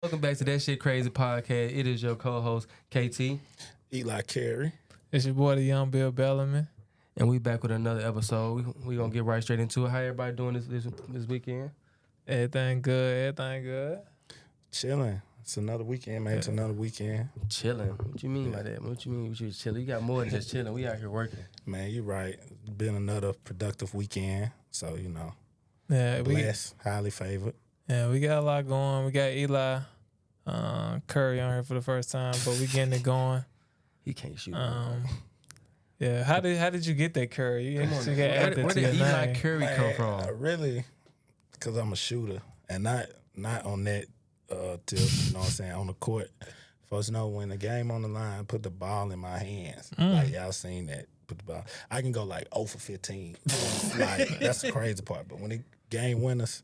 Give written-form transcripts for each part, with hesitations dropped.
Welcome back to That Shit Crazy Podcast. It is your co-host, KT. Eli Carey. It's your boy, the young Bill Bellamy. And we back with another episode. We going to get right straight into it. How everybody doing this weekend? Everything good. Chilling. It's another weekend, man. It's another weekend. Chilling. What you mean by that? What you mean you chilling? You got more than just chilling. We out here working. Man, you're right. It's been another productive weekend. So, Yeah, blessed, highly favored. we got a lot going. We got Eli Curry on here for the first time, but we getting it going. He can't shoot. Yeah, how did you get that Curry? You actually got Where added to did your Eli name. Curry come from? Really, because I'm a shooter and not on that tip, you know what I'm saying, on the court. Folks know when the game on the line, put the ball in my hands. Like, y'all seen that. Put the ball. I can go like 0 for 15. Like, that's the crazy part. But when the game winners,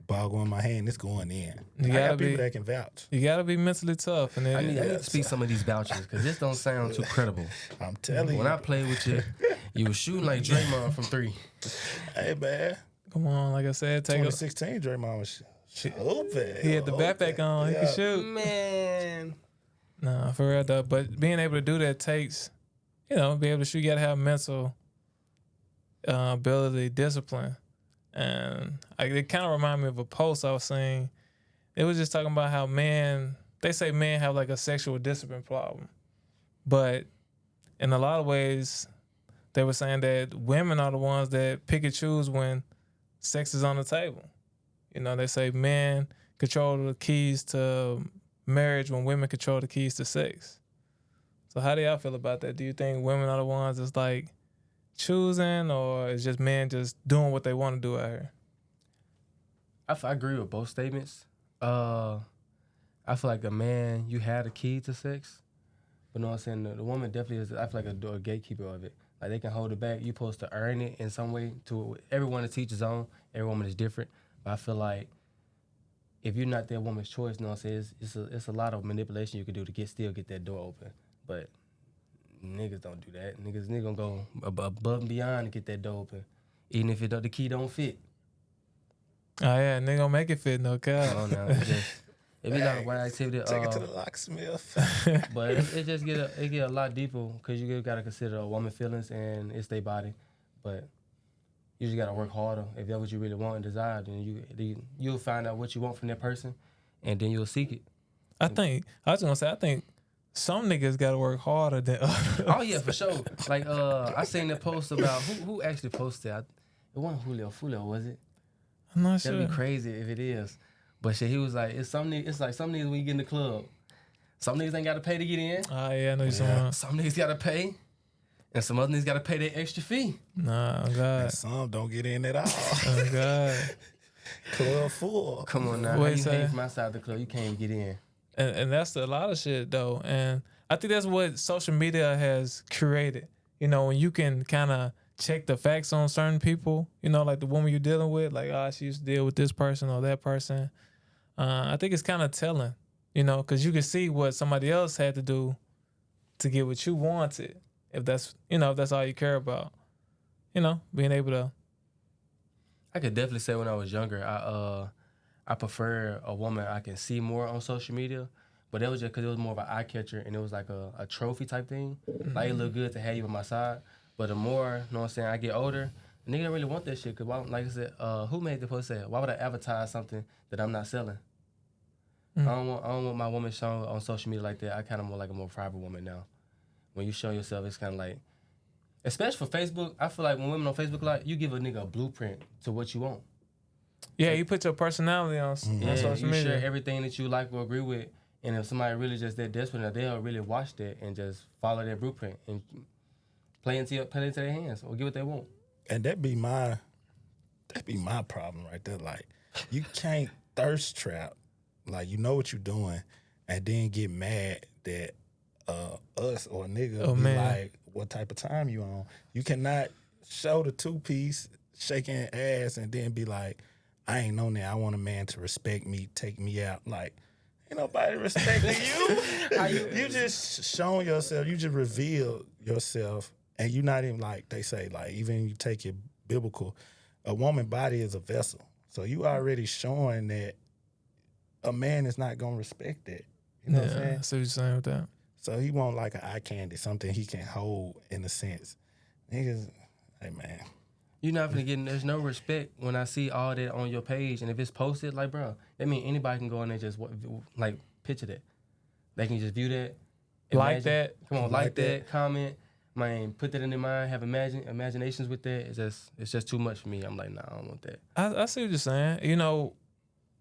ball go in my hand, it's going in. I got people that can vouch. You gotta be mentally tough. And I need to speak some of these vouchers because this don't sound too credible. I'm telling you. When I played with you, you was shooting like Draymond from 3. Hey, man. Come on, like I said, take 2016, Draymond was open. He had the backpack on. He could shoot. Man. Nah, for real though. But being able to do that takes, be able to shoot. You gotta have mental ability, discipline. And it kind of reminded me of a post I was seeing. It was just talking about how they say men have like a sexual discipline problem. But in a lot of ways, they were saying that women are the ones that pick and choose when sex is on the table. They say men control the keys to marriage when women control the keys to sex. So how do y'all feel about that? Do you think women are the ones that's like choosing, or is just men just doing what they want to do out here? I agree with both statements. I feel like a man, you had a key to sex, but you know what I'm saying? The woman definitely is, I feel like a gatekeeper of it. Like, they can hold it back. You're supposed to earn it in some way. To everyone to teach his own. Every woman is different. But I feel like if you're not that woman's choice, you know what I'm saying? It's a lot of manipulation you can do to still get that door open. But niggas don't do that. Niggas gonna go above and beyond to get that door open, even if the key don't fit. Oh yeah, nigga gonna make it fit, no cap. Oh no, it be a lot of white activity. Take it to the locksmith. But it just get a lot deeper because you gotta consider a woman's feelings and it's their body. But you just gotta work harder. If that's what you really want and desire, then you'll find out what you want from that person, and then you'll seek it. I was gonna say, I think some niggas gotta work harder than others. Oh yeah, for sure. Like I seen that post about who actually posted. It wasn't Fulio, was it? I'm not sure. That'd be crazy if it is. But shit, he was like, it's like some niggas when you get in the club, some niggas ain't gotta pay to get in. Oh yeah, I know you're saying. Some niggas gotta pay, and some other niggas gotta pay their extra fee. Nah, oh God. And some don't get in at all. Oh God. Club full. Come on now, how you paying from outside the club? You can't even get in. And that's a lot of shit though. And I think that's what social media has created. When you can kind of check the facts on certain people, like the woman you're dealing with, like, she used to deal with this person or that person. I think it's kind of telling, because you can see what somebody else had to do to get what you wanted. If that's all you care about, being able to. I could definitely say when I was younger, I prefer a woman I can see more on social media, but that was just because it was more of an eye catcher and it was like a trophy type thing. Mm-hmm. Like, it looked good to have you on my side. But the more, you know what I'm saying, I get older, a nigga don't really want that shit. Cause like I said, who made the post say, why would I advertise something that I'm not selling? Mm-hmm. I don't want my woman shown on social media like that. I kind of more like a more private woman now. When you show yourself, it's kind of like, especially for Facebook, I feel like when women on Facebook, like, you give a nigga a blueprint to what you want. Yeah, you put your personality on social media. You share everything that you like or agree with. And if somebody really just that desperate, they'll really watch that and just follow that blueprint and play into their hands or get what they want. And that'd be my problem right there. Like, you can't thirst trap. Like, you know what you're doing, and then get mad that us or a nigga be like, what type of time you on? You cannot show the 2-piece shaking ass and then be like, I ain't on that. I want a man to respect me, take me out. Like, ain't nobody respecting you. You just showing yourself. You just reveal yourself, and you're not even like they say. Like, even you take it biblical, a woman body is a vessel. So you already showing that a man is not gonna respect that. You know what I'm saying? I see what you're saying with that. So he want like an eye candy, something he can hold in a sense. Niggas, hey man. You're not gonna get. There's no respect when I see all that on your page, and if it's posted, like, bro, that mean anybody can go in there and just like picture that. They can just view that, Like that. Come on, like that, comment, man, put that in their mind, have imaginations with that. It's just too much for me. I'm like, nah, I don't want that. I see what you're saying. You know,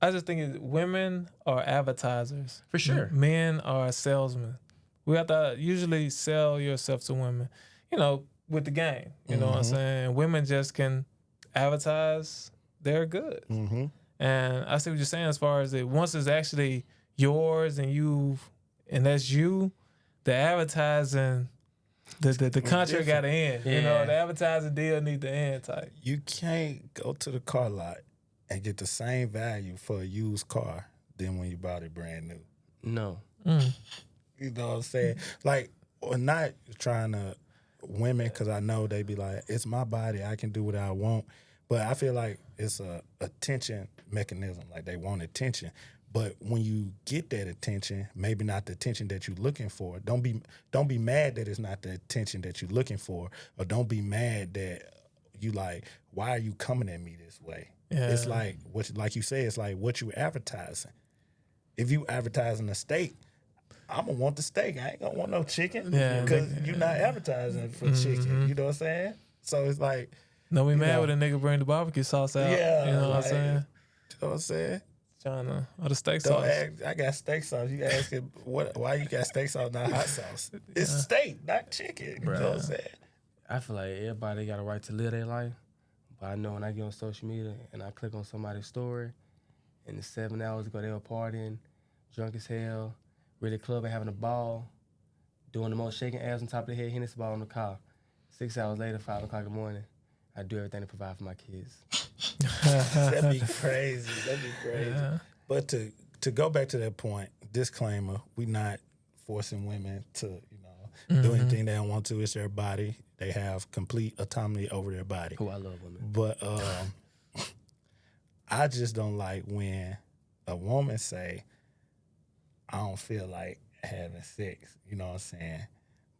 I just think women are advertisers. For sure. Men are salesmen. We have to usually sell yourself to women, you know, with the game. You know what I'm saying? Women just can advertise their goods. Mm-hmm. And I see what you're saying as far as once it's actually yours and that's you, the advertising, the contract got to end. Yeah. You know, the advertising deal need to end type. You can't go to the car lot and get the same value for a used car than when you bought it brand new. No. You know what I'm saying? Like, or not trying to women, because I know they be like, it's my body, I can do what I want. But I feel like it's a attention mechanism. Like, they want attention. But when you get that attention, maybe not the attention that you're looking for. Don't be mad that it's not the attention that you're looking for, or don't be mad that you like, why are you coming at me this way? Yeah. It's like like you say, it's like what you advertising. If you advertising a steak, I'm gonna want the steak. I ain't gonna want no chicken because you're not advertising for chicken. You know what I'm saying? So it's like, no, we mad when a nigga bring the barbecue sauce out. Yeah, you know what I'm like, saying? You know what I'm saying? Or the steak Don't sauce. ask, I got steak sauce. You asking why you got steak sauce, not hot sauce? It's steak, not chicken. You know what I'm saying? I feel like everybody got a right to live their life, but I know when I get on social media and I click on somebody's story, and the 7 hours ago they were partying, drunk as hell, really clubbing, having a ball, doing the most shaking ass on top of the head, hitting this ball on the car. 6 hours later, 5 o'clock in the morning, I do everything to provide for my kids. That'd be crazy. That'd be crazy. Yeah. But to go back to that point, disclaimer: we not forcing women to do anything they don't want to. It's their body. They have complete autonomy over their body. Who I love women. But I just don't like when a woman say, I don't feel like having sex. You know what I'm saying?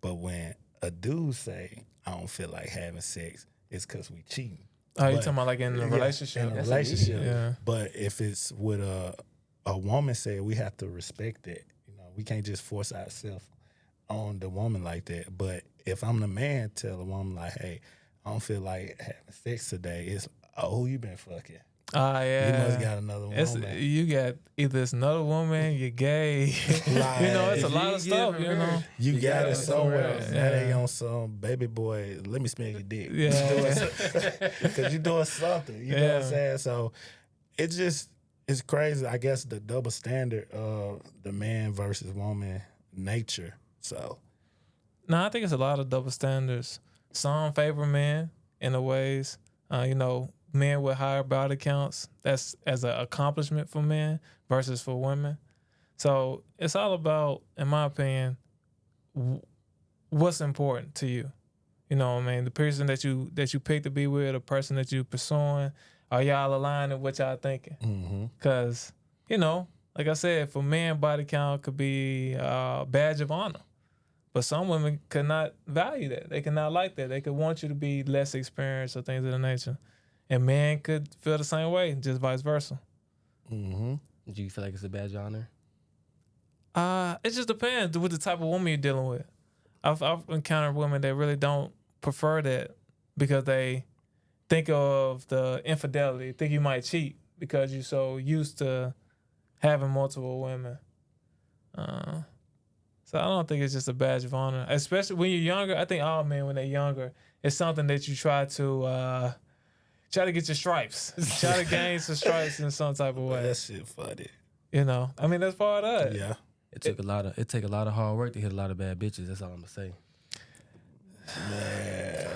But when a dude say, I don't feel like having sex, it's because we cheating. Oh, you talking about like in a relationship? In a relationship. Yeah. But if it's with a woman said, we have to respect that. You know, we can't just force ourselves on the woman like that. But if I'm the man, tell a woman like, hey, I don't feel like having sex today. It's, who you been fucking? Oh, yeah. You must got another woman. You got either it's another woman, you're gay. Like, you know, it's a lot of stuff, you know. You got it somewhere. Yeah. Now they on some baby boy, let me smell your dick. Yeah. Because you're doing something. You know what I'm saying? So it's crazy. I guess the double standard of the man versus woman nature. So. No, I think it's a lot of double standards. Some favor men in a ways, you know, men with higher body counts, that's as an accomplishment for men versus for women. So it's all about, in my opinion, what's important to you. You know what I mean? The person that you pick to be with, the person that you pursuing, are y'all aligned in what y'all thinking? Because, you know, like I said, for men, body count could be a badge of honor. But some women could not value that. They could not like that. They could want you to be less experienced or things of that nature. And men could feel the same way, just vice versa. Do you feel like it's a badge of honor? It just depends with the type of woman you're dealing with. I've encountered women that really don't prefer that because they think of the infidelity, think you might cheat because you're so used to having multiple women. So I don't think it's just a badge of honor, especially when you're younger. I think all men, when they're younger, it's something that you try to get your stripes, try to gain some stripes in some type of way. That shit funny. You know, I mean that's part of it. Yeah. It take a lot of hard work to hit a lot of bad bitches. That's all I'm gonna say. Man,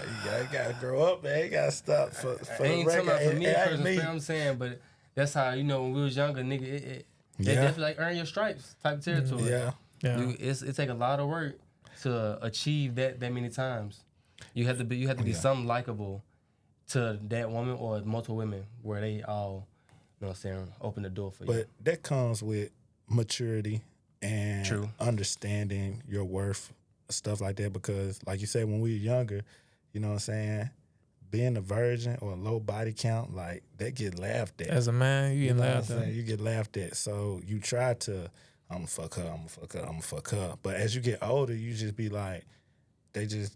you gotta grow up, man. You gotta stop for I ain't talking about for me personally, me. I'm saying, but that's how, you know, when we was younger, nigga, they definitely like earn your stripes type of territory. Yeah. It take a lot of work to achieve that many times. You have to be something likable to that woman or multiple women where they all know what I'm saying, open the door for you. But that comes with maturity and True. understanding your worth, stuff like that. Because, like you said, when we were younger, you know what I'm saying, being a virgin or a low body count, like, that get laughed at. As a man, you get know what I'm laughed at. saying? You get laughed at. So you try to, I'm gonna fuck her, I'm gonna fuck her, I'm gonna fuck her. But as you get older, you just be like, they just,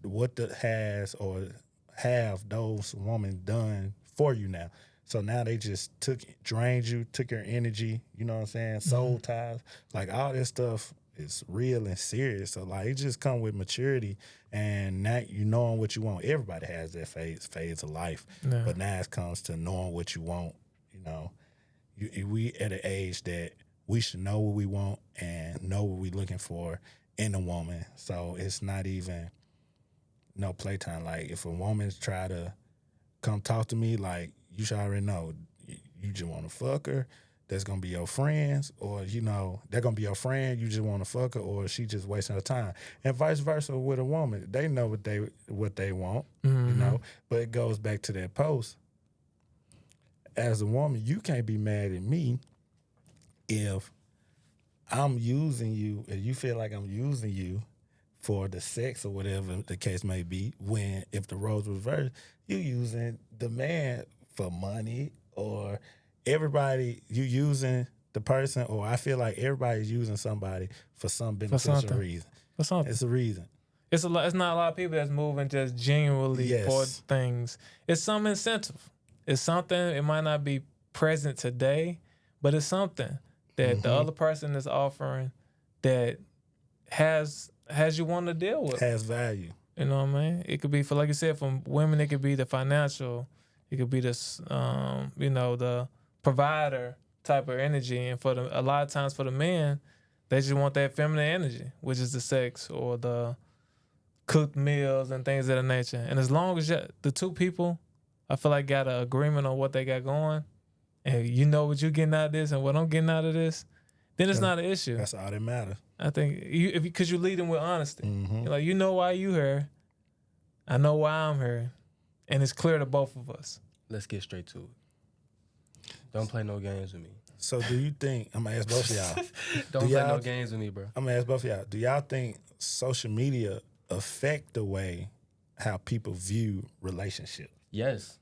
what the has or have those women done for you now? So now they just drained you, took your energy, you know what I'm saying? Soul ties, like all this stuff is real and serious. So like it just come with maturity and now you knowing what you want. Everybody has that phase of life, Yeah. but now it comes to knowing what you want. You know, we at an age that we should know what we want and know what we're looking for in a woman. So it's not even no playtime. Like if a woman try to come talk to me, like you should already know you just want to fuck her. That's gonna be your friends, or you know they're gonna be your friend. You just want to fuck her, or she just wasting her time, and vice versa with a woman. They know what they want, you know. But it goes back to that post. As a woman, you can't be mad at me if I'm using you, and you feel like I'm using you for the sex or whatever the case may be. When if the roles reversed, you using the man for money or everybody you using the person, or I feel like everybody's using somebody for some beneficial reason. For something. It's a reason. It's a lot. It's not a lot of people that's moving just genuinely for Yes. things. It's some incentive. It's something. It might not be present today, but it's something that the other person is offering that has you want to deal with. Has value. You know what I mean? It could be for, like you said, from women. It could be the financial. It could be this, you know, the provider type of energy, and a lot of times for the men, they just want that feminine energy, which is the sex or the cooked meals and things of that nature. And as long as the two people, I feel like, got an agreement on what they got going, and you know what you're getting out of this and what I'm getting out of this, then it's not an issue. That's all that matters. I think because you're leading with honesty. Mm-hmm. You're like, you know why you here, I know why I'm here, and it's clear to both of us. Let's get straight to it. Don't play no games with me. So do you think, I'm going to ask both of y'all. Don't play no games with me, bro. I'm going to ask both of y'all. Do y'all think social media affect the way how people view relationships? Yes.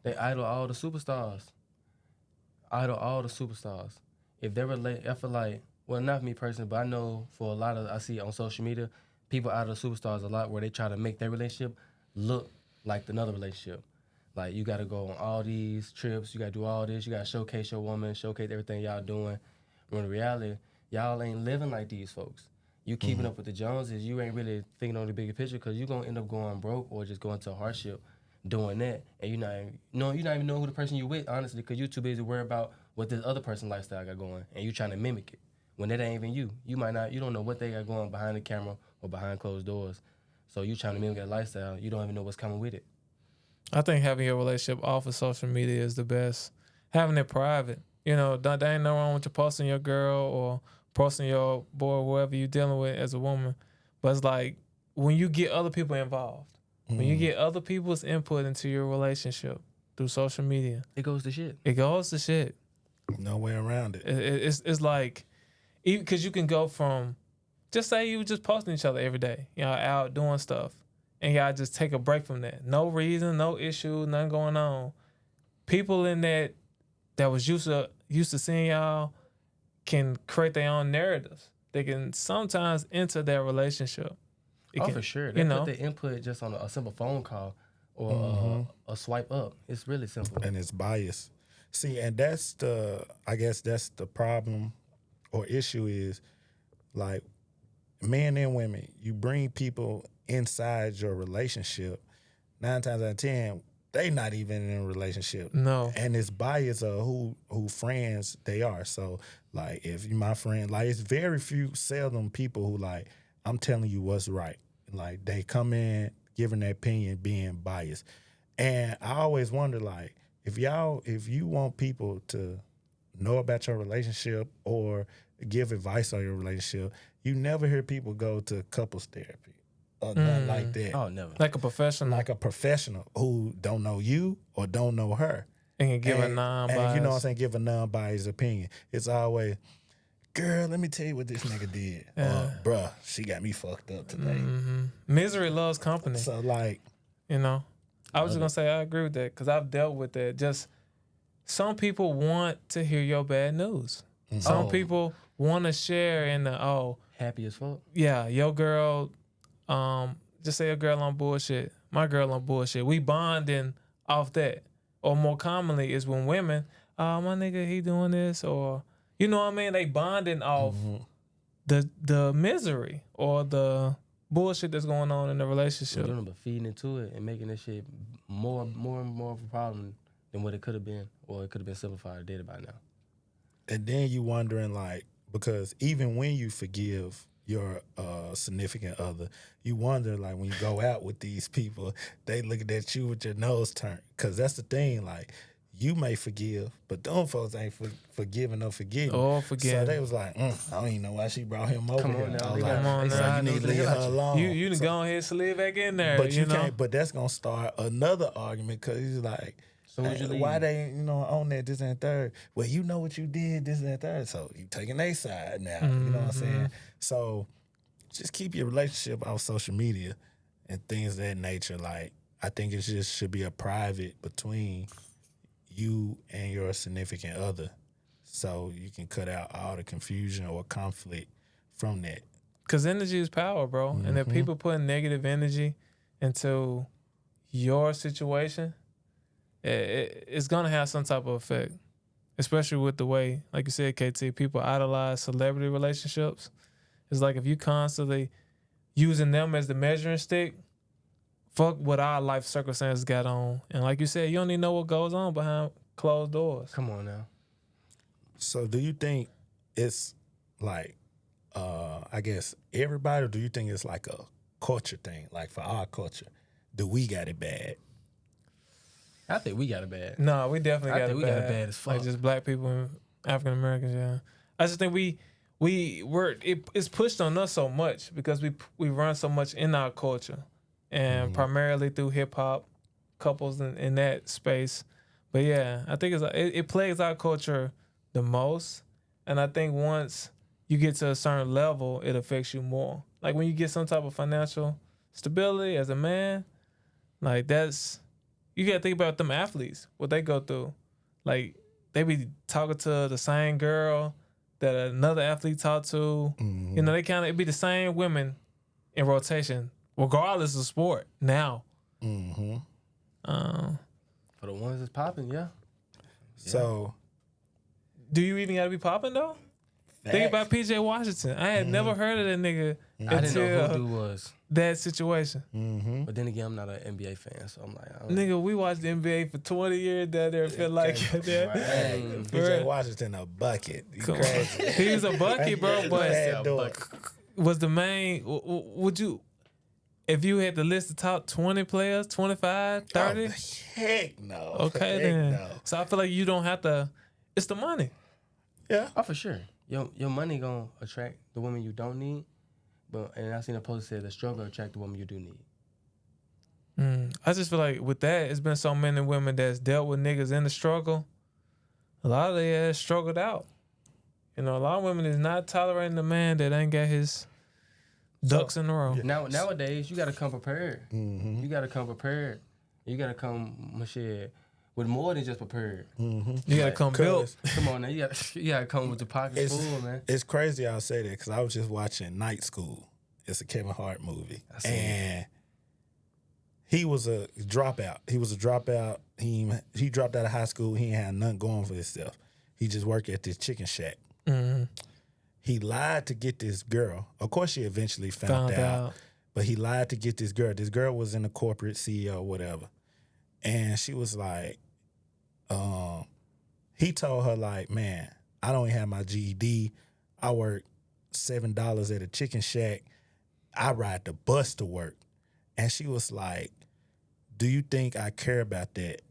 They idol all the superstars. If they relate, I feel like, well, not me personally, but I know for a lot of, I see on social media, people idol the superstars a lot where they try to make their relationship look like another relationship. Like, you got to go on all these trips, you got to do all this, you got to showcase your woman, showcase everything y'all doing. When in reality, y'all ain't living like these folks. You keeping up with the Joneses, you ain't really thinking on the bigger picture, because you're going to end up going broke or just going to a hardship doing that. And you're not even know who the person you with, honestly, because you're too busy worried about what this other person's lifestyle got going, and you trying to mimic it. When that ain't even you. You don't know what they got going behind the camera or behind closed doors. So you trying to mimic that lifestyle, you don't even know what's coming with it. I think having your relationship off of social media is the best. Having it private. You know, there ain't no wrong with you posting your girl or posting your boy or whoever you're dealing with as a woman. But it's like, when you get other people involved, when you get other people's input into your relationship through social media, It goes to shit. it goes to shit. No way around it. It's like, because you can go from, just say you just posting each other every day, y'all out doing stuff, and y'all just take a break from that. No reason, no issue, nothing going on. People in that was used to seeing y'all can create their own narratives. They can sometimes enter their relationship. For sure. They put the input just on a simple phone call or a swipe up. It's really simple. And it's biased. See, and I guess that's the problem or issue is, like, men and women, you bring people inside your relationship, 9 times out of 10, they not even in a relationship. No. And it's bias of who friends they are. So, like, if you my friend, like, it's very seldom people who, like, I'm telling you what's right. Like, they come in giving their opinion, being biased. And I always wonder, like, if you want people to know about your relationship or give advice on your relationship, you never hear people go to couples therapy or nothing like that. Oh, never. Like a professional. Like a professional who don't know you or don't know her. And can give a And non-biased. you know what I'm saying? Give a non-biased opinion. It's always, girl, let me tell you what this nigga did. Bruh, she got me fucked up today. Misery loves company. So like, You know, I was just gonna say I agree with that because I've dealt with that. Just some people want to hear your bad news. Some people want to share in the Happy as fuck. yeah, your girl, just say your girl on bullshit, my girl on bullshit. We bonding off that. Or more commonly is when women, my nigga, he doing this, or you know what I mean? They bonding off the misery or the bullshit that's going on in the relationship. Doing but feeding into it and making this shit more and more of a problem than what it could have been, or it could have been simplified or did it by now. and then you wondering like, because even when you forgive your significant other, you wonder like when you go out with these people, they looking at you with your nose turned. Cause that's the thing, like you may forgive, but them folks ain't forgiving or forgetting. Or forgetting. So they was like, I don't even know why she brought him over Come here. on now, I was they like, got- so you need to leave her alone. You done go ahead and slid back in there. But you know? can't. But that's gonna start another argument because he's like, So would you leave? why they on that this and third? Well, you know what you did this and third, so you taking their side now. You know what I'm saying? So just keep your relationship off social media and things of that nature. Like I think it just should be a private between you and your significant other, so you can cut out all the confusion or conflict from that. Because energy is power, bro. And if people put negative energy into your situation, it's going to have some type of effect. Especially with the way, like you said, KT, people idolize celebrity relationships. It's like if you constantly using them as the measuring stick, fuck what our life circumstances got on. And like you said, you don't even know what goes on behind closed doors. Come on now. So do you think it's like, I guess everybody, or do you think it's like a culture thing? Like for our culture, do we got it bad? Mm-hmm. I think we got it bad. No, we definitely I got it think we got it bad as fuck. Like just black people and African Americans, yeah. I just think it's pushed on us so much because we run so much in our culture and primarily through hip hop, couples in that space. But yeah, I think it plagues our culture the most, and I think once you get to a certain level, it affects you more. Like when you get some type of financial stability as a man, like you gotta think about them athletes, what they go through. Like they be talking to the same girl that another athlete talked to. You know, it be the same women in rotation, regardless of sport now. Mm-hmm. For the ones that's popping, yeah. So Do you even gotta be popping though? Think about PJ Washington. I had never heard of that nigga I didn't know who until dude was. that situation. But then again, I'm not an NBA fan, so I'm like, I don't Nigga, we watched the NBA for 20 years down there. Feel like that. hey, For PJ real. Washington a bucket. You Come on. crazy. He was a bucket, bro. But Bad dog. was the main? Would you, if you had to list the top 20 players, 25, 30? Oh, heck no. Okay, Heck then. no. So I feel like you don't have to. It's the money. Yeah. Oh, for sure. Your money gonna attract the woman you don't need, and I seen a post that said the struggle attract the woman you do need. I just feel like with that, it's been so many women that's dealt with niggas in the struggle. A lot of they has struggled out. You know, a lot of women is not tolerating a man that ain't got his ducks in a row. Nowadays, you gotta come prepared. You gotta come prepared. You gotta come shit with more than just prepared. You gotta come built. Come on now, you gotta come with your pockets full, man. It's crazy I'll say that because I was just watching Night School. It's a Kevin Hart movie. And he was a dropout. He dropped out of high school. He ain't had nothing going for himself. He just worked at this chicken shack. He lied to get this girl. Of course, she eventually found out. But he lied to get this girl. This girl was in a corporate CEO or whatever. And she was like, he told her like, man, I don't even have my GED. I work $7 at a chicken shack. I ride the bus to work. And she was like, do you think I care about that?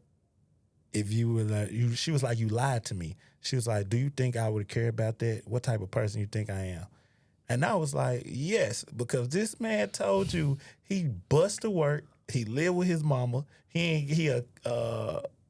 If you were like, she was like, you lied to me. She was like, do you think I would care about that? What type of person you think I am? And I was like, yes, because this man told you he bust to work. He lived with his mama. He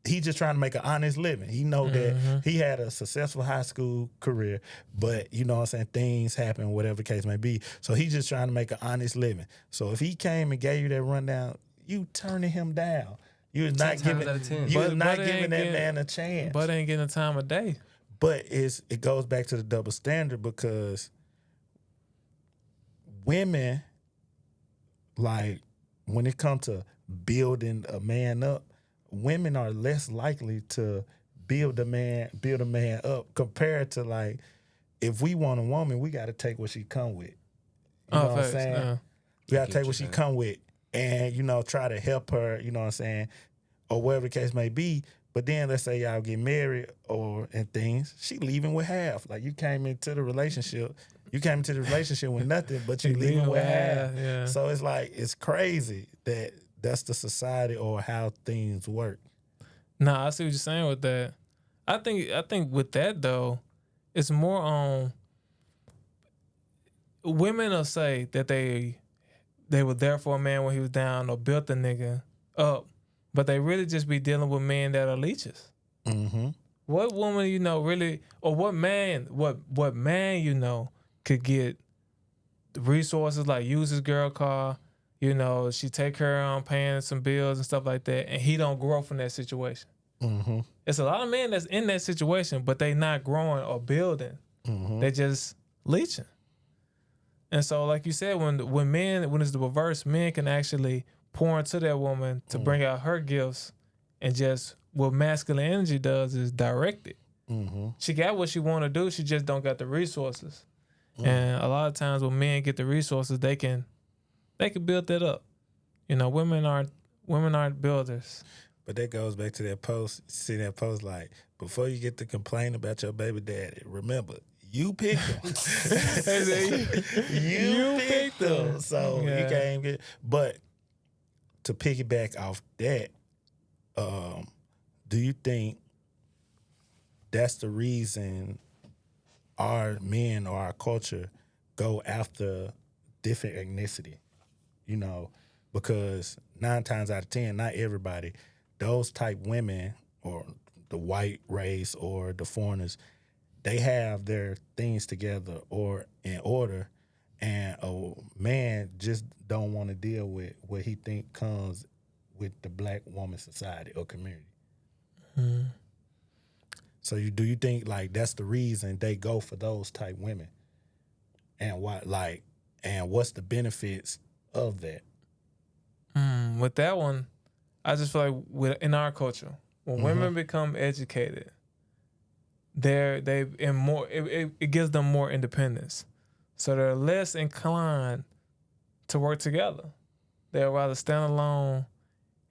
he just trying to make an honest living. He know that he had a successful high school career, but you know what I'm saying, things happen, whatever the case may be. So he just trying to make an honest living. So if he came and gave you that rundown, you turning him down. You're not giving that man a chance. But ain't getting a time of day. But it goes back to the double standard, because women, like, when it comes to building a man up, women are less likely to build a man up compared to, like, if we want a woman, we got to take what she come with. You know what I'm saying? Yeah. We got to take what she come with and, you know, try to help her, you know what I'm saying, or whatever the case may be. But then let's say y'all get married and things, she leaving with half. Like, you came into the relationship with nothing, but you leaving with half. Yeah. So it's like, it's crazy that that's the society or how things work. Nah, I see what you're saying with that. I think with that though, it's more on women will say that they were there for a man when he was down or built the nigga up, but they really just be dealing with men that are leeches. Mm-hmm. What woman you know really, or what man you know could get resources like use his girl car, you know, she take her on paying some bills and stuff like that, and he don't grow from that situation. Mm-hmm. It's a lot of men that's in that situation, but they not growing or building. Mm-hmm. They just leeching. And so, like you said, when it's the reverse, men can actually pour into that woman to bring out her gifts, and just what masculine energy does is direct it. Mm-hmm. She got what she want to do, she just don't got the resources. And a lot of times when men get the resources, they can build that up. You know, women aren't builders. But that goes back to that post. See that post, like, before you get to complain about your baby daddy, remember, you picked him. you picked him. So you can't get. But to piggyback off that, do you think that's the reason our men or our culture go after different ethnicity? You know, because 9 times out of 10, not everybody, those type women or the white race or the foreigners, they have their things together or in order, and a man just don't want to deal with what he think comes with the black woman society or community. Mm. So do you think, like, that's the reason they go for those type women? And what's the benefits of that? With that one, I just feel like in our culture, when women become educated, it gives them more independence. So they're less inclined to work together. They'd rather stand alone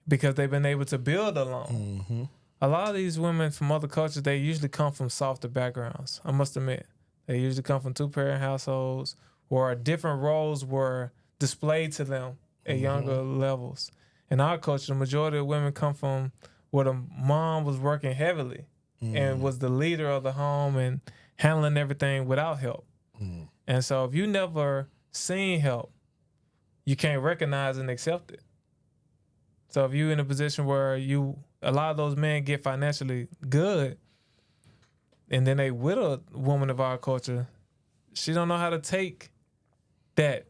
because they've been able to build alone. Mm-hmm. A lot of these women from other cultures, they usually come from softer backgrounds, I must admit. They usually come from 2-parent households where different roles were displayed to them at younger levels. In our culture, the majority of women come from where the mom was working heavily and was the leader of the home and handling everything without help. And so if you never seen help, you can't recognize and accept it. So if you're in a position where a lot of those men get financially good, and then they with a woman of our culture, she don't know how to take that.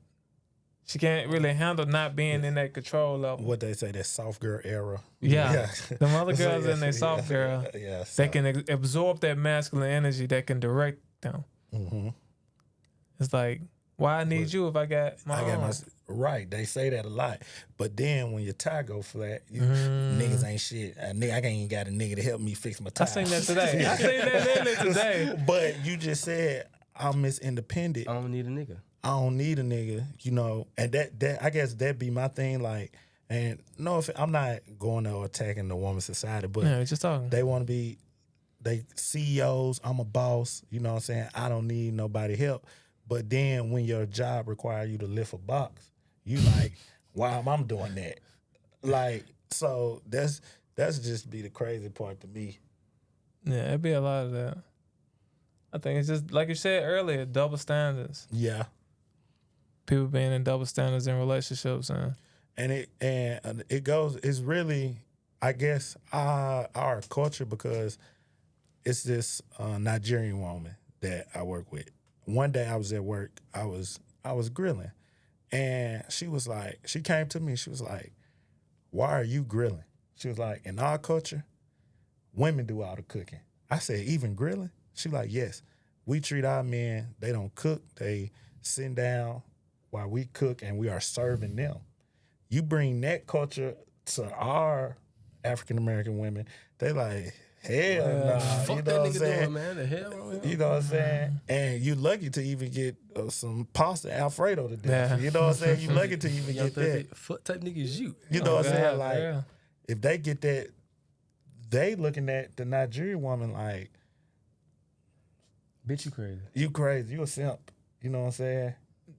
She can't really handle not being in that control level. What they say, that soft girl era. Yeah. The other girls in their soft girl, so. they can absorb that masculine energy that can direct them. Mm-hmm. It's like, why I need you if I got my own? Right, they say that a lot. But then when your tie go flat, niggas ain't shit. I ain't even got a nigga to help me fix my tie. I seen that today. But you just said, I'm Miss Independent. I don't need a nigga. I don't need a nigga, you know, and that I guess that be my thing. Like, and no, if I'm not going to attacking the woman society, but just talking. They want to be, they CEOs. I'm a boss. You know what I'm saying? I don't need nobody help. But then when your job requires you to lift a box, you like, why am I doing that? Like, so that's just be the crazy part to me. Yeah, it'd be a lot of that. I think it's just like you said earlier, double standards. Yeah. People being in double standards in relationships, and it goes. It's really I guess our culture, because it's this Nigerian woman that I work with. One day I was at work, I was grilling, and she came to me, she was like, "Why are you grilling?" She was like, "In our culture, women do all the cooking." I said, "Even grilling?" She like, "Yes. We treat our men, they don't cook, they sit down while we cook and we are serving them. You bring that culture to our African American women, they like, hell nah." Fuck You that know what I'm nigga saying? doing, man. The hell wrong with him? You know what I'm saying? And you lucky to even get some pasta Alfredo to death. Yeah. You know what I'm saying? You lucky to even Young get that. 30 foot type niggas you. You know what I'm saying? God, Like, yeah. if they get that, they looking at the Nigerian woman like, Bitch, you crazy. you crazy, you a simp. You know what I'm saying?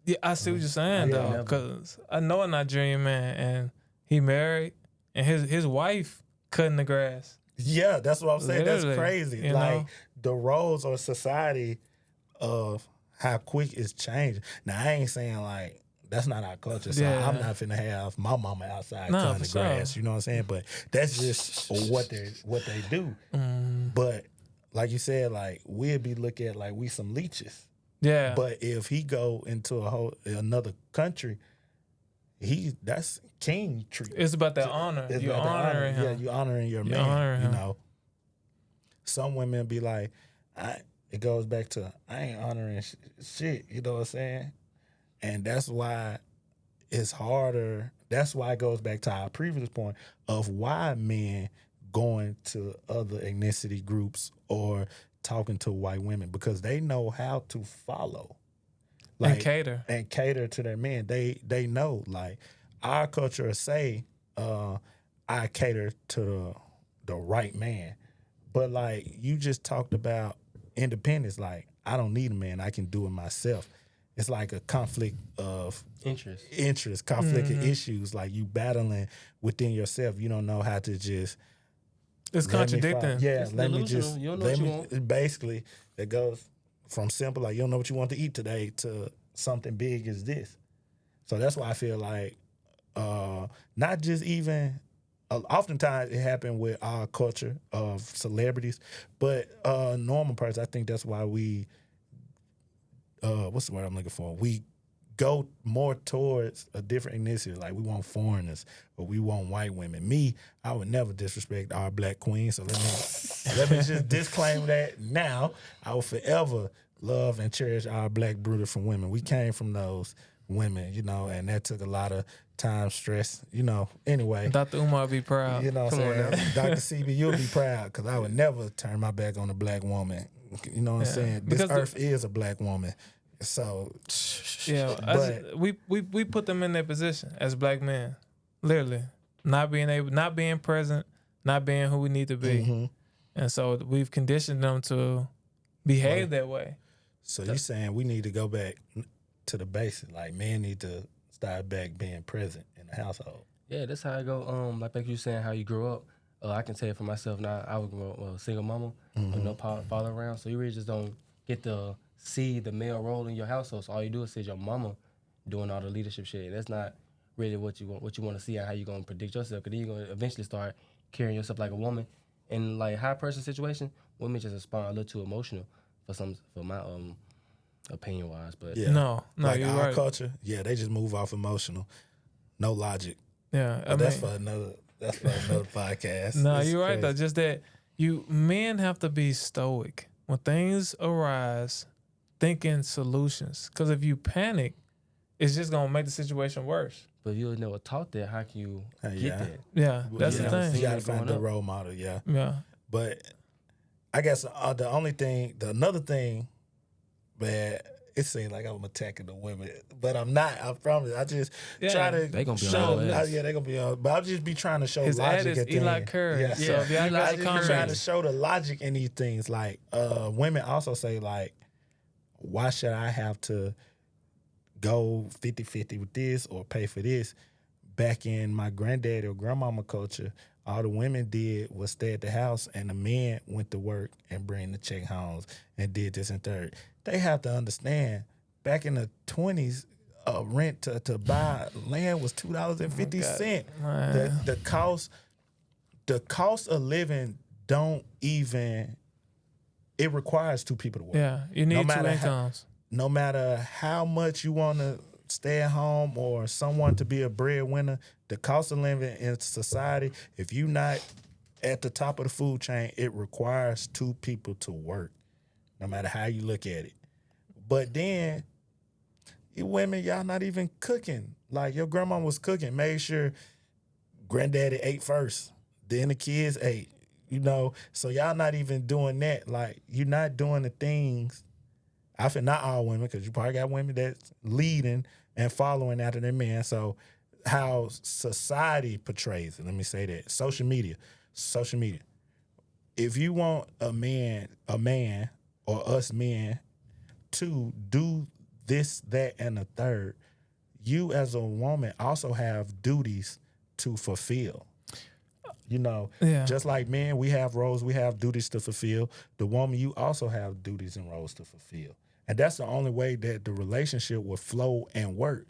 Yeah, I see what you're saying Yeah. though, because I know a Nigerian man and he married, and his wife cutting the grass. Yeah, that's what I'm saying. Literally, That's crazy. you Like know? the roles of society of how quick it's changing. Now I ain't saying like that's not our culture, so Yeah. I'm not finna have my mama outside Nah, cutting for the sure. grass. You know what I'm saying? But that's just what they do. But like you said, like we'd be looked at like we some leeches. Yeah, But if he go into another country, that's king treatment. it's about that honor. It's You about the honoring honor. him. Yeah, you honoring your man. honoring You him. know, some women be like, it goes back to I ain't honoring shit. You know what I'm saying? And that's why it's harder. That's why it goes back to our previous point of why men going to other ethnicity groups or talking to white women, because they know how to follow. And cater. And cater to their men. They know, like our culture will say, I cater to the right man. But like you just talked about independence, like I don't need a man, I can do it myself. It's like a conflict of interest, conflict of issues, like you battling within yourself. You don't know how to just It's contradicting. Yeah, It's let me delusional. just You don't know what you want. Basically, it goes from simple like you don't know what you want to eat today to something big as this. So that's why I feel like not just even oftentimes it happened with our culture of celebrities, but normal person. I think that's why we what's the word I'm looking for? We go more towards a different ethnicity. Like we want foreigners or we want white women. Me, I would never disrespect our black queen. So let me just disclaim that now. I will forever love and cherish our black brood from women. We came from those women, you know, and that took a lot of time, stress, you know. Anyway, Dr. Umar be proud. you know what I'm Come on saying? Dr. CB, you'll be proud because I would never turn my back on a black woman. You know what I'm saying? This Because earth is a black woman. So, Yeah, but we put them in their position as black men, literally not being present, not being who we need to be, mm-hmm. and so we've conditioned them to behave that way. So you saying we need to go back to the basics? Like men need to start back being present in the household. Yeah, that's how I go. Like you saying how you grew up. I can tell you for myself now. I was a single mama with no father around, so you really just don't get to see the male role in your household. So all you do is see your mama doing all the leadership shit. That's not really what you want to see and how you gonna predict yourself. Because then you're gonna eventually start carrying yourself like a woman. And like high person situation, women just respond a little too emotional for my opinion wise. But Yeah, No, like you're our right. culture. Yeah, they just move off emotional, no logic. Yeah, But that's for another podcast. No, It's you're right crazy. though. Just that men have to be stoic when things arise, thinking solutions. Because if you panic, it's just gonna make the situation worse. if you was never taught that, how can you Yeah. get that? Yeah, that's Yeah. the You thing. gotta Growing find the up. role model. Yeah, Yeah, but I guess another thing that it seems like I'm attacking the women, but I'm not. I promise. I just try to They gonna be on show. your ass. Yeah, they gonna be on. But I'll just be trying to show his ad logic is at the Eli end. Curry. Yeah. So if y'all Eli got I the just be trying to comments, show the logic in these things. Like women also say like, why should I have to go 50-50 with this or pay for this? Back in my granddad or grandmama culture, all the women did was stay at the house and the men went to work and bring the check homes and did this and third. They have to understand, back in the 20s, rent to buy land was $2.50. Man. The cost the cost of living don't even. It requires two people to work. Yeah, you need two incomes. No matter how much you want to stay at home or someone to be a breadwinner, the cost of living in society, if you're not at the top of the food chain, it requires two people to work, no matter how you look at it. But then, you women, y'all not even cooking. Like, your grandma was cooking, made sure granddaddy ate first, then the kids ate, so y'all not even doing that. Like, you're not doing the things. I feel not all women, because you probably got women that's leading and following after their man. So how society portrays it, let me say that. Social media. If you want a man or us men to do this, that, and the third, you as a woman also have duties to fulfill. Just like men, we have roles, we have duties to fulfill. The woman, you also have duties and roles to fulfill. And that's the only way that the relationship will flow and work.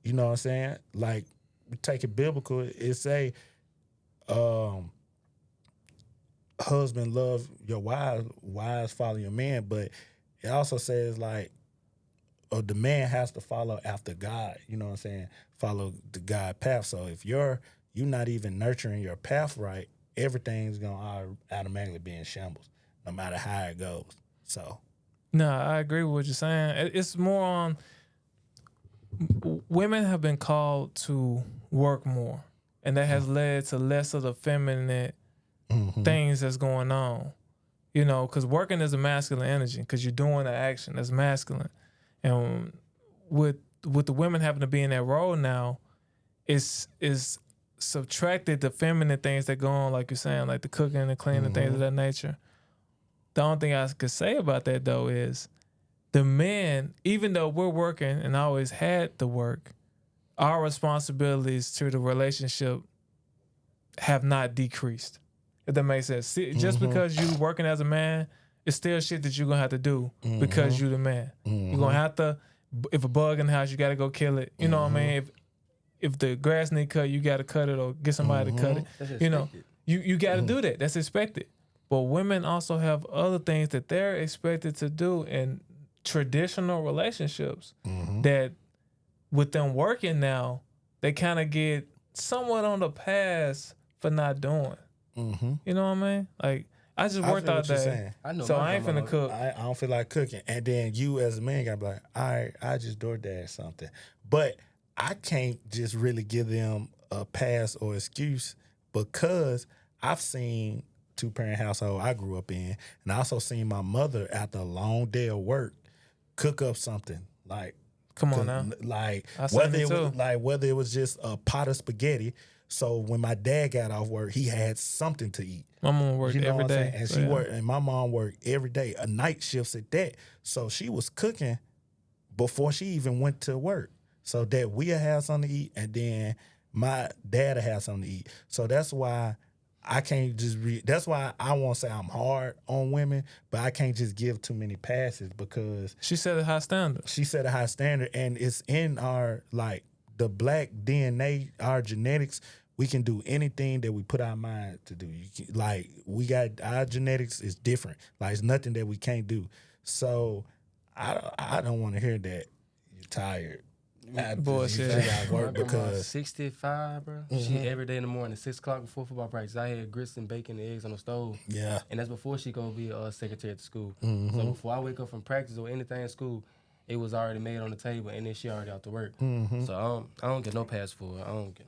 You know what I'm saying? Like, we take it biblical, it say, husband love your wives follow your man, but it also says, like, the man has to follow after God, you know what I'm saying? Follow the God path. So if you're not even nurturing your path right, everything's gonna automatically be in shambles, no matter how it goes. So no, I agree with what you're saying. It's more on women have been called to work more, and that has led to less of the feminine things that's going on. Because working is a masculine energy, because you're doing the action that's masculine. And with the women having to be in that role now, is subtracted the feminine things that go on, like you're saying, like the cooking and the cleaning, things of that nature. The only thing I could say about that, though, is the men, even though we're working and always had to work, our responsibilities to the relationship have not decreased, if that makes sense. See, just because you working as a man, it's still shit that you're going to have to do because you the man. You're going to have to, if a bug in the house, you got to go kill it. You know what I mean? If the grass need cut, you got to cut it or get somebody to cut it. That's You got to do that. That's expected. But women also have other things that they're expected to do in traditional relationships that with them working now, they kind of get somewhat on the pass for not doing. You know what I mean? Like, I just worked out that. So I ain't finna cook. I don't feel like cooking. And then you as a man gotta be like, all right, I just DoorDash something. But I can't just really give them a pass or excuse, because I've seen two-parent household I grew up in, and I also seen my mother after a long day of work cook up something. Like, come on now. Like, whether it was just a pot of spaghetti. So when my dad got off work, he had something to eat. My mom worked every day. And she worked, and my mom worked every day, a night shifts at that. So she was cooking before she even went to work, so that we'll have something to eat, and then my dad will have something to eat. So that's why I can't just that's why I won't say I'm hard on women, but I can't just give too many passes, because she set a high standard. She set a high standard, and it's in our, like, the black DNA, our genetics. We can do anything that we put our mind to do. We got, our genetics is different. Like, it's nothing that we can't do. So I don't want to hear that you're tired. Bullshit. I work because 65, bro. She every day in the morning, 6 o'clock before football practice, I had grits and bacon and eggs on the stove. Yeah. And that's before she gonna be a secretary at the school. So before I wake up from practice or anything in school, it was already made on the table, and then she already out to work. So I don't get no pass for it. I don't get.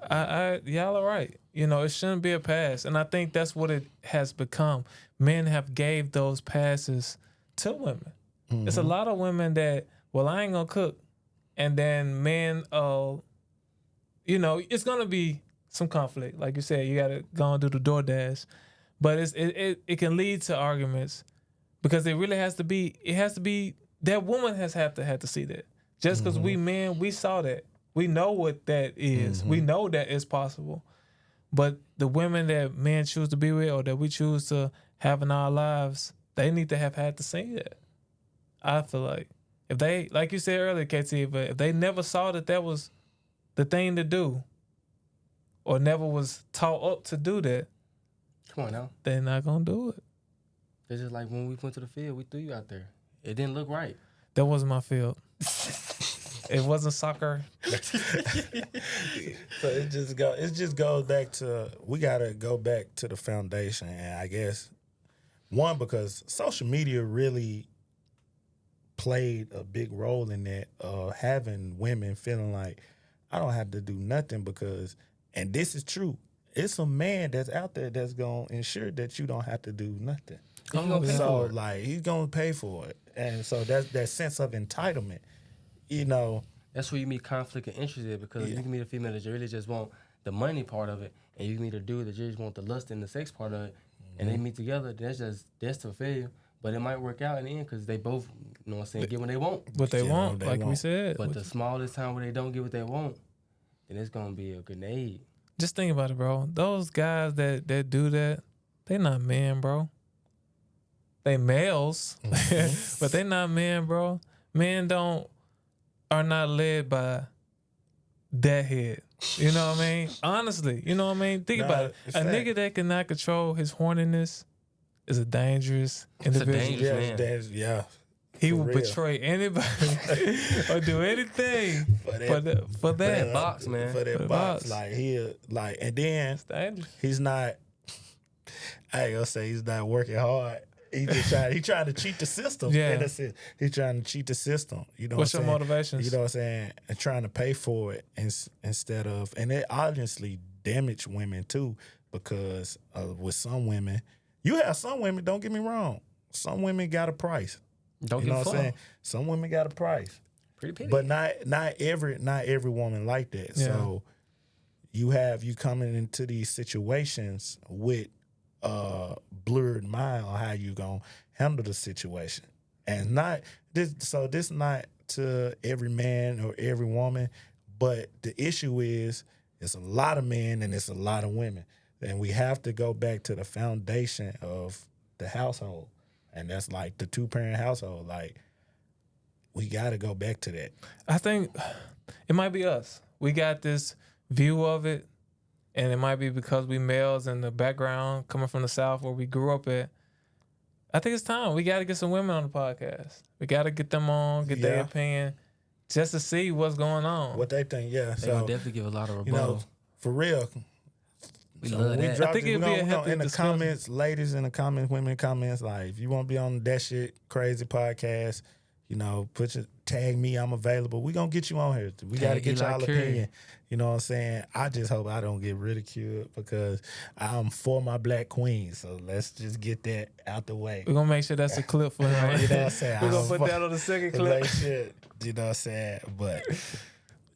Y'all are right. It shouldn't be a pass, and I think that's what it has become. Men have gave those passes to women. It's a lot of women that, well, I ain't gonna cook, and then men, it's gonna be some conflict. Like you said, you gotta go and do the DoorDash, but it can lead to arguments, because it really has to be. It has to be. That woman have to see that. Just because we men, we saw that. We know what that is. We know that it's possible. But the women that men choose to be with, or that we choose to have in our lives, they need to have had to see that. I feel like if they, like you said earlier, KT, but if they never saw that was the thing to do, or never was taught up to do that, Come on now. They're not gonna do it. It's just like when we went to the field, we threw you out there. It didn't look right. That wasn't my field. It wasn't soccer. So it just goes back to, we gotta go back to the foundation, and I guess one, because social media really played a big role in that, having women feeling like I don't have to do nothing because, and this is true, it's a man that's out there that's gonna ensure that you don't have to do nothing. So like he's gonna pay for it, and so that's that sense of entitlement, you know. That's where you meet conflict of interest in, because you can meet a female that you really just want the money part of it, and you can meet a dude that you just want the lust and the sex part of it, and they meet together. That's just to fail. But it might work out in the end because they both, you know what I'm saying, get what they want. What they want, like we said. But the smallest time where they don't get what they want, then it's gonna be a grenade. Just think about it, bro. Those guys that do that, they not men, bro. They males, but they not men, bro. Men are not led by that head. You know what I mean? Honestly, you know what I mean? Think about it. A nigga that cannot control his horniness is a dangerous individual. It's a dangerous man. He will betray anybody or do anything for that box, man. For that box. Like and then he's not, I ain't gonna say he's not working hard. He's trying to cheat the system. Yeah. That's it. He's trying to cheat the system. You know what's what your I'm saying? motivations? You know what I'm saying? And trying to pay for it instead of, and it obviously damage women too, because with some women, you have some women, don't get me wrong, some women got a price. Don't you know get what I'm saying? Some women got a price. Pretty pity. But not every woman like that. Yeah. So you coming into these situations with blurred mind on how you gonna handle the situation, and not this. So this not to every man or every woman, but the issue is it's a lot of men and it's a lot of women, and we have to go back to the foundation of the household, and that's like the 2-parent household. Like we got to go back to that. I think it might be us. We got this view of it. And it might be because we males in the background coming from the South where we grew up at. I think it's time. We got to get some women on the podcast. We got to get them on, get their opinion, just to see what's going on. What they think, They will definitely give a lot of rebuttal. You know, for real. We love that. I think it'd be a healthy in the discussion. comments, ladies in the comments, women in the comments, like if you want to be on That Shit Crazy podcast, you know, tag me, I'm available. We gonna get you on here. We gotta get y'all opinion. You know what I'm saying? I just hope I don't get ridiculed because I'm for my black queen. So let's just get that out the way. We're gonna make sure that's a clip for him. You know what I'm saying? We're gonna put that on the second clip. Shit, you know what I'm saying? But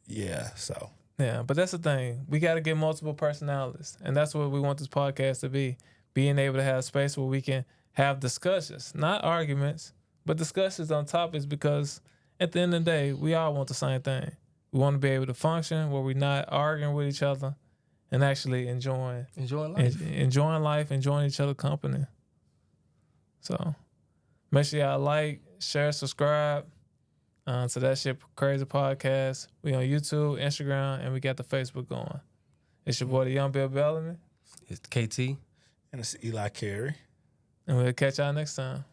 yeah, so. Yeah, but that's the thing. We gotta get multiple personalities. And that's what we want this podcast to be. Being able to have a space where we can have discussions, not arguments, but discussions on topics, because at the end of the day, we all want the same thing. We want to be able to function where we're not arguing with each other and actually enjoying life, enjoying each other's company. So make sure y'all like, share, subscribe to That Shit Crazy Podcast. We on YouTube, Instagram, and we got the Facebook going. It's your boy, the Young Bill Bellamy. It's KT. And it's Eli Carey. And we'll catch y'all next time.